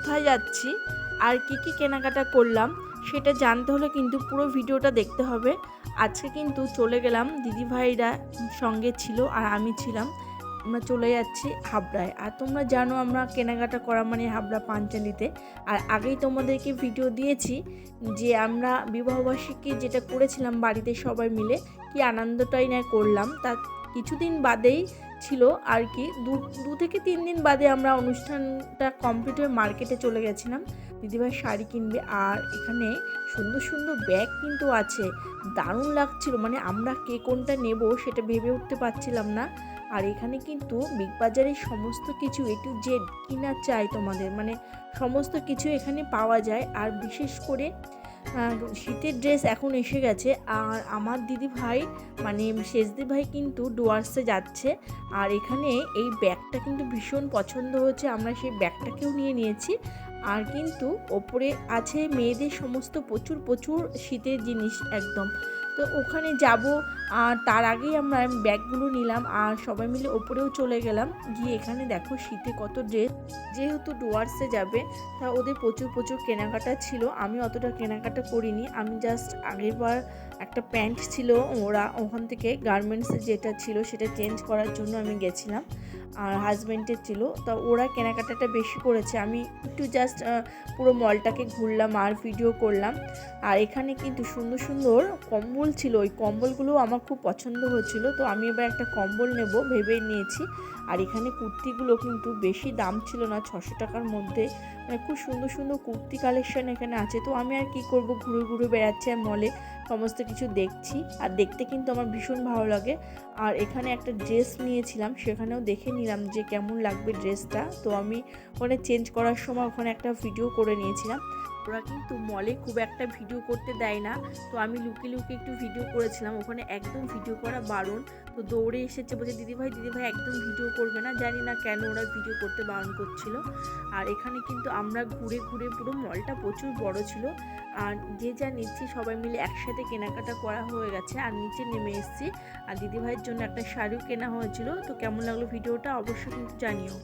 কোথায় যাচ্ছি আর কি কেনাকাটা করলাম সেটা জানতে হলে কিন্তু পুরো ভিডিওটা দেখতে হবে। আজকে কিন্তু চলে গেলাম, দিদিভাইরা সঙ্গে ছিল আর আমি ছিলাম। আমরা চলে যাচ্ছি হাবড়ায়। আর তোমরা জানো আমরা কেনাকাটা করা মানে হাবড়া পাঞ্চালিতে। আর আগেই তোমাদেরকে ভিডিও দিয়েছি যে আমরা বিবাহবার্ষিকী যেটা করেছিলাম বাড়িতে সবাই মিলে, কি আনন্দটাই না করলাম। তার কিছুদিন বাদেই ছিল আর কি, দু থেকে 3 দিন বাদে আমরা অনুষ্ঠানটা কমপ্লিট হয়ে মার্কেটে চলে গেছিলাম দিদিভাই শাড়ি কিনবে। আর এখানে সুন্দর সুন্দর ব্যাগ কিন্তু আছে, দারুণ লাগছিল, মানে আমরা কে কোনটা নেব সেটা ভেবে উঠতে পারছিলাম না। আর এখানে কিন্তু বিগ বাজারের সমস্ত কিছু A to Z কিনা চাই তোমাদের, মানে সমস্ত কিছু এখানে পাওয়া যায়। আর বিশেষ করে শীতের ড্রেস এখন এসে গেছে। আর আমার দিদি ভাই মানে শেষদি ভাই কিন্তু ডুয়ার্সে যাচ্ছে। আর এখানে এই ব্যাগটা কিন্তু ভীষণ পছন্দ হয়েছে, আমরা সেই ব্যাগটাকেও নিয়ে নিয়েছি। আর কিন্তু ওপরে আছে মেয়েদের সমস্ত প্রচুর প্রচুর শীতের জিনিস একদম। তো ওখানে যাব, আর তার আগেই আমরা ব্যাগগুলো নিলাম আর সবাই মিলে ওপরেও চলে গেলাম। গিয়ে এখানে দেখো শীতে কত ড্রেস, যেহেতু ডুয়ার্সে যাবে তা ওদের প্রচুর প্রচুর কেনাকাটা ছিল। আমি অতটা কেনাকাটা করিনি, আমি জাস্ট আগেরবার একটা প্যান্ট ছিল ওরা ওখান থেকে গার্মেন্টসে যেটা ছিল সেটা চেঞ্জ করার জন্য আমি গেছিলাম, আর হাজব্যান্ডের ছিল। তা ওরা কেনাকাটাটা বেশি করেছে, আমি একটু জাস্ট পুরো মলটাকে ঘুরলাম আর ভিডিও করলাম। আর এখানে কিন্তু সুন্দর সুন্দর কম্বল ছিল, ওই কম্বলগুলো আমার খুব পছন্দ হয়েছিল, তো আমি এবার একটা কম্বল নেব ভেবেই নিয়েছি। আর এখানে কুর্তিগুলো কিন্তু বেশি দাম ছিল না, 600 টাকার মধ্যে, মানে খুব সুন্দর সুন্দর কুর্তি কালেকশন এখানে আছে। তো আমি আর কি করব, ঘুরে ঘুরে বেড়াচ্ছি আর মলে সমস্ত কিছু দেখছি, আর দেখতে কিন্তু আমার ভীষণ ভালো লাগে। আর এখানে একটা ড্রেস নিয়েছিলাম, সেখানেও দেখে নিলাম যে কেমন লাগবে ড্রেসটা। তো আমি ওখানে চেঞ্জ করার সময় ওখানে একটা ভিডিও করে নিয়েছিলাম। ওরা কিন্তু মলে খুব একটা ভিডিও করতে দেয় না, তো আমি লুকিয়ে লুকিয়ে একটু ভিডিও করেছিলাম, ওখানে একদম ভিডিও করা বারণ। তো দৌড়ে এসেছে, বলছে দিদিভাই একদম ভিডিও করবে না, জানি না কেন ওরা ভিডিও করতে বারণ করছিল। আর এখানে কিন্তু আমরা ঘুরে ঘুরে, পুরো মলটা প্রচুর বড় ছিল, আর যে যা নিচ্ছি সবাই মিলে একসাথে কেনাকাটা করা হয়ে গেছে। আর নিচে নেমে এসেছি, আর দিদিভাইয়ের জন্য একটা শাড়িও কেনা হয়েছিল। তো কেমন লাগলো ভিডিওটা অবশ্যই কিন্তু জানিও।